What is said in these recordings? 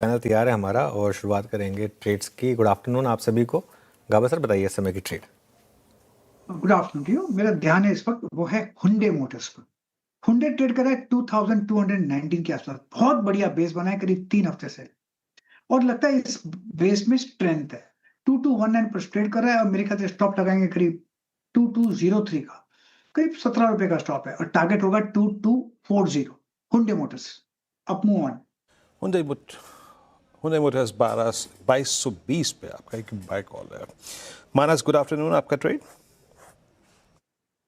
Panel तैयार है हमारा और शुरुआत करेंगे ट्रेड्स की। गुड आफ्टरनून आप सभी को। गाबा सर बताइए इस समय की trade. Good afternoon to you. मेरा ध्यान है इस वक्त वो है हुंडई मोटर्स पर। हुंडई ट्रेड कर रहा है 2219 के आसपास। बहुत बढ़िया बेस बना है करीब 3 हफ्ते से और लगता है इस बेस में स्ट्रेंथ है। 2219 पर ट्रेड कर रहा है और मेरे ख्याल से स्टॉप लगाएंगे करीब 2203 का, करीब 17 रुपए का स्टॉप है और टारगेट होगा 2240। Hyundai Motors up move on. Hyundai Motors 2220 पे आपका एक बाय कॉल है। मानस गुड आफ्टरनून, आपका ट्रेड।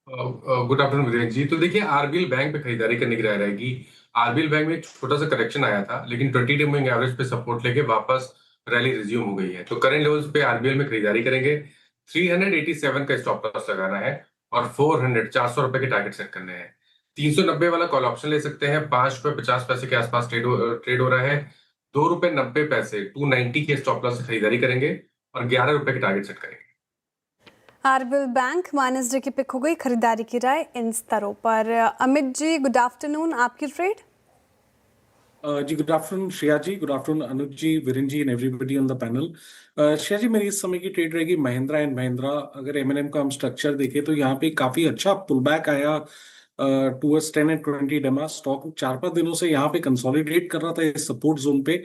गुड आफ्टरनून विवेक जी। तो देखिए, आरबीएल बैंक पे खरीदारी करने की राय रहेगी। आरबीएल बैंक में एक छोटा सा करेक्शन आया था, लेकिन 20 डे मूविंग एवरेज पे सपोर्ट लेके वापस रैली रिज्यूम हो गई है। तो करंट लेवल्स पे आरबीएल में खरीदारी करेंगे। 387 का स्टॉप लॉस लगाना है और 400 रुपए के टारगेट सेट करने हैं। 390 वाला कॉल ऑप्शन ले सकते हैं। 5 रुपए 50 पैसे के आसपास ट्रेड हो रहा है। 2 रुपए 90 पैसे 290 के स्टॉप लॉस से खरीदारी करेंगे और 11 रुपए के टारगेट सेट करेंगे। आरबीएल बैंक माइनस डे की पिक हो गई, खरीदारी की राय इन स्तरों पर। अमित जी गुड आफ्टरनून, आपकी ट्रेड। जी good afternoon Shreya ji, good afternoon Anuj ji, Viren ji and everybody on the panel. Shreya ji, मेरी इस समय की ट्रेड रहेगी महिंद्रा एंड महिंद्रा। अगर एमएनएम का हम स्ट्रक्चर देखें तो यहाँ पे काफी अच्छा पुल बैक आया टूवर्ड्स 10 एंड 20 डेमा। स्टॉक 4-5 दिनों से यहाँ पे कंसोलिडेट कर रहा था इस सपोर्ट जोन पे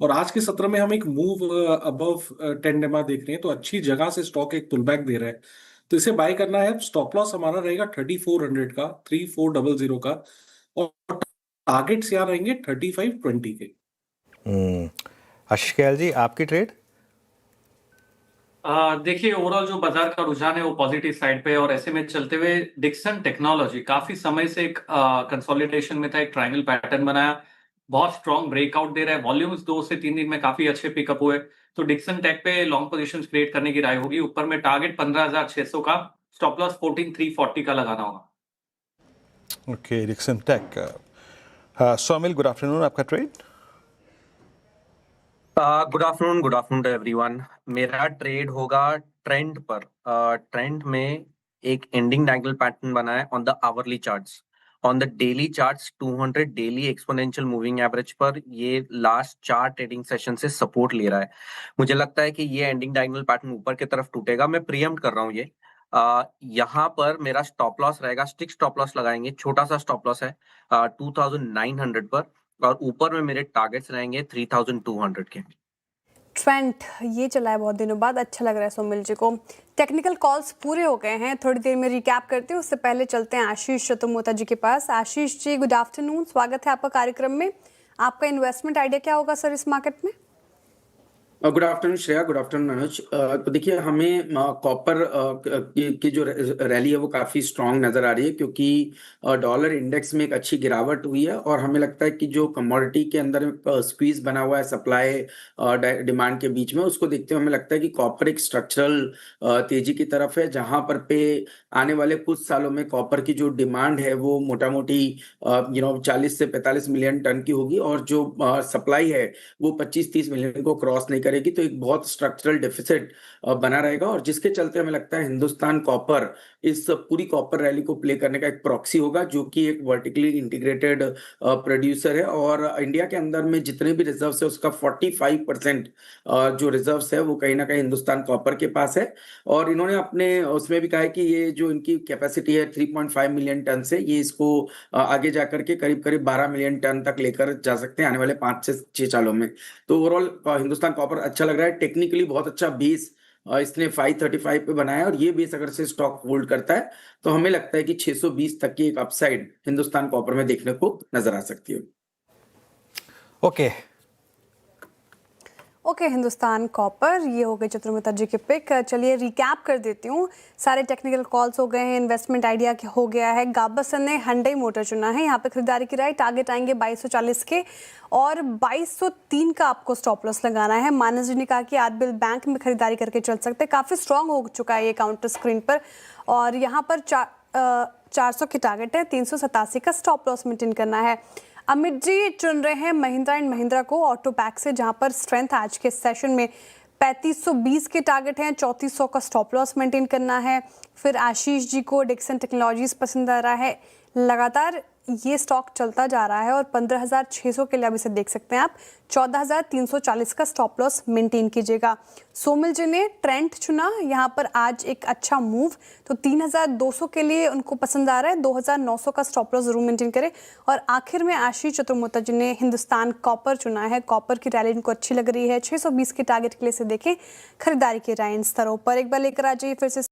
और आज के सत्र में हम एक मूव अबव 10 डेमा देख रहे हैं, तो अच्छी जगह से स्टॉक एक पुल बैक दे रहा है, तो इसे बाय करना है। स्टॉप लॉस हमारा रहेगा 3400 का, 3400 का और टारगेट्स यहाँ रहेंगे 3520 के। आशीष कयाल जी आपकी ट्रेड। देखिए, ओवरऑल जो बाजार का रुझान है वो पॉजिटिव साइड पे है और ऐसे में चलते हुए डिक्सन टेक्नोलॉजी काफी समय से एक कंसोलिडेशन में था, एक ट्रायंगल पैटर्न बनाया, बहुत स्ट्रॉन्ग ब्रेकआउट दे रहा है। वॉल्यूम्स 2 से 3 दिन में काफी अच्छे पिकअप हुए, तो डिक्सन टेक पे लॉन्ग पोजीशंस क्रिएट करने की राय होगी। ऊपर में टारगेट 15,600 का, स्टॉप लॉस 14,340 का लगाना होगा। Okay, Dixon Tech. Somil good afternoon, आपका trade. Good afternoon to everyone. मेरा ट्रेड होगा ट्रेंड पर। ट्रेंड में एक एंडिंग डायगोनल पैटर्न बना है on the hourly charts. On the daily charts 200 daily exponential moving average पर ये लास्ट 4 ट्रेडिंग सेशन से सपोर्ट ले रहा है। मुझे लगता है कि ये एंडिंग डायगोनल पैटर्न ऊपर की तरफ टूटेगा। मैं प्रीएम्प्ट कर रहा हूँ ये। यहाँ पर मेरा स्टॉप लॉस रहेगा, स्टिक स्टॉप लॉस लगाएंगे, छोटा सा स्टॉप लॉस है 2900 पर और ऊपर में मेरे टारगेट्स रहेंगे 3200 के। ट्रेंड ये चला है बहुत दिनों बाद, अच्छा लग रहा है सोमिल जी को। टेक्निकल कॉल्स पूरे हो गए हैं, थोड़ी देर में रिकैप करते हैं, उससे पहले चलते हैं आशीष चतुर्मोता जी के पास। आशीष जी गुड आफ्टरनून, स्वागत है आपका कार्यक्रम में। आपका इन्वेस्टमेंट आइडिया क्या होगा सर इस मार्केट में? Good afternoon Shreya, good afternoon Manoj. तो देखिए, हमें कॉपर की जो रैली है वो काफ़ी स्ट्रांग नज़र आ रही है, क्योंकि डॉलर इंडेक्स में एक अच्छी गिरावट हुई है और हमें लगता है कि जो कमोडिटी के अंदर स्क्वीज बना हुआ है सप्लाई डिमांड के बीच में, उसको देखते हुए हमें लगता है कि कॉपर एक स्ट्रक्चरल तेजी की तरफ है, जहां पर पे आने वाले कुछ सालों में कॉपर की जो डिमांड है वो मोटा मोटी 40 से 45 मिलियन टन की होगी और जो सप्लाई है वो 25-30 मिलियन को क्रॉस नहीं करेगी। तो एक बहुत स्ट्रक्चरल डेफिसिट बना रहेगा और जिसके चलते हमें लगता है हिंदुस्तान कॉपर इस पूरी कॉपर रैली को प्ले करने का एक प्रॉक्सी होगा, जो कि एक वर्टिकली इंटीग्रेटेड प्रोड्यूसर है और इंडिया के अंदर में जितने भी रिजर्व्स है उसका 45% जो रिजर्व्स है वो कहीं ना कहीं हिंदुस्तान कॉपर के पास है। और इन्होंने अपने उसमें भी कहा है कि ये जो इनकी कैपेसिटी है 3.5 मिलियन टन से, ये इसको आगे जाकर के करीब करीब 12 मिलियन टन तक लेकर जा सकते हैं आने वाले 5 से 6 सालों में। तो ओवरऑल हिंदुस्तान कॉपर अच्छा लग रहा है, टेक्निकली बहुत अच्छा बेस इसने 535 पे बनाया और ये बेस अगर से स्टॉक होल्ड करता है तो हमें लगता है कि 620 तक की एक अपसाइड हिंदुस्तान कॉपर में देखने को नजर आ सकती है। ओके, हिंदुस्तान कॉपर ये हो गए चतुर्मोता जी के पिक। चलिए रिकैप कर देती हूँ, सारे टेक्निकल कॉल्स हो गए हैं, इन्वेस्टमेंट आइडिया हो गया है। गाबसन ने हुंडई मोटर चुना है, यहाँ पे खरीदारी की राय, टारगेट आएंगे 2240 के और 2203 का आपको स्टॉप लॉस लगाना है। मानस जी ने कहा कि आरबीएल बैंक में खरीदारी करके चल सकते हैं, काफ़ी स्ट्रांग हो चुका है ये काउंटर स्क्रीन पर और यहाँ पर 400 की टारगेट है, 387 का स्टॉप लॉस मेंटेन करना है। अमित जी चुन रहे हैं महिंद्रा एंड महिंद्रा को ऑटो पैक से, जहां पर स्ट्रेंथ आज के सेशन में 3520 के टारगेट हैं, 3400 का स्टॉप लॉस मेंटेन करना है। फिर आशीष जी को डिक्सन टेक्नोलॉजीज पसंद आ रहा है, लगातार ये स्टॉक चलता जा रहा है और 15,600 के लिए अब इसे देख सकते हैं आप। 14,340 का स्टॉप लॉस मेंटेन कीजिएगा। सोमिल जी ने ट्रेंड चुना, यहाँ पर आज एक अच्छा मूव, तो 3,200 के लिए उनको पसंद आ रहा है। 2,900 का स्टॉप लॉस जरूर मेंटेन करें। और आखिर में आशीष चतुर्मोता जी ने हिंदुस्तान कॉपर चुना है। कॉपर की रैली इनको अच्छी लग रही है। 620 के टारगेट के लिए इसे देखें। खरीदारी की राय इन स्तरों पर। एक बार लेकर आ जाइए फिर से